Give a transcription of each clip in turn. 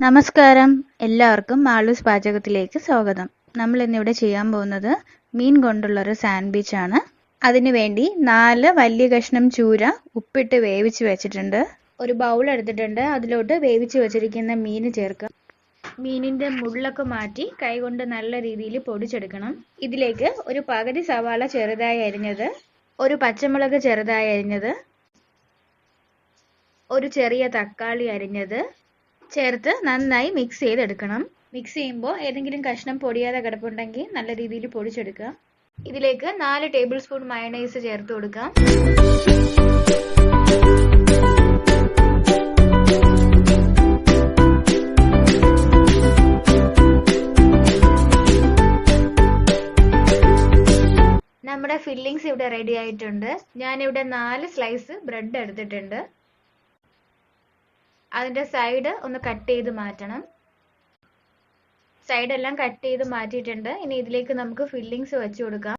നമസ്കാരം, എല്ലാവർക്കും മാളൂസ് പാചകത്തിലേക്ക് സ്വാഗതം. നമ്മൾ ഇന്നിവിടെ ചെയ്യാൻ പോകുന്നത് മീൻ കൊണ്ടുള്ളൊരു സാൻഡ്വിച്ച് ആണ്. അതിനു വേണ്ടി 4 വലിയ കഷ്ണം ചൂര ഉപ്പിട്ട് വേവിച്ച് വെച്ചിട്ടുണ്ട്. ഒരു ബൗൾ എടുത്തിട്ടുണ്ട്. അതിലോട്ട് വേവിച്ച് വെച്ചിരിക്കുന്ന മീൻ ചേർക്കാം. മീനിന്റെ മുള്ളൊക്കെ മാറ്റി കൈകൊണ്ട് നല്ല രീതിയിൽ പൊടിച്ചെടുക്കണം. ഇതിലേക്ക് ഒരു പകുതി സവാള ചെറുതായി അരിഞ്ഞത്, ഒരു പച്ചമുളക് ചെറുതായി അരിഞ്ഞത്, ഒരു ചെറിയ തക്കാളി അരിഞ്ഞത് ചേർത്ത് നന്നായി മിക്സ് ചെയ്തെടുക്കണം. മിക്സ് ചെയ്യുമ്പോൾ ഏതെങ്കിലും കഷ്ണം പൊടിയാതെ കിടപ്പുണ്ടെങ്കിൽ നല്ല രീതിയിൽ പൊടിച്ചെടുക്കുക. ഇതിലേക്ക് 4 ടേബിൾ സ്പൂൺ മയോണൈസ് ചേർത്ത് കൊടുക്കാം. നമ്മുടെ ഫില്ലിങ്സ് ഇവിടെ റെഡി ആയിട്ടുണ്ട്. ഞാനിവിടെ 4 സ്ലൈസ് ബ്രെഡ് എടുത്തിട്ടുണ്ട്. അതിൻ്റെ സൈഡ് ഒന്ന് കട്ട് ചെയ്ത് മാറ്റണം. സൈഡെല്ലാം കട്ട് ചെയ്ത് മാറ്റിയിട്ടുണ്ട്. ഇനി ഇതിലേക്ക് നമുക്ക് ഫില്ലിങ്സ് വെച്ച് കൊടുക്കാം.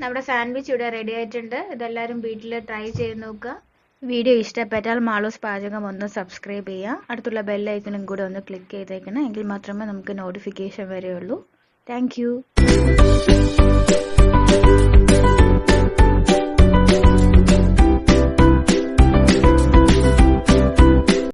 നമ്മുടെ സാൻഡ്വിച്ച് ഇവിടെ റെഡി ആയിട്ടുണ്ട്. ഇതെല്ലാവരും വീട്ടിൽ ട്രൈ ചെയ്ത് നോക്കുക. വീഡിയോ ഇഷ്ടപ്പെട്ടാൽ മാളൂസ് പാചകം ഒന്ന് സബ്സ്ക്രൈബ് ചെയ്യുക. അടുത്തുള്ള ബെല്ലൈക്കണും കൂടെ ഒന്ന് ക്ലിക്ക് ചെയ്തേക്കണം. എങ്കിൽ മാത്രമേ നമുക്ക് നോട്ടിഫിക്കേഷൻ വരികയുള്ളൂ. Thank you.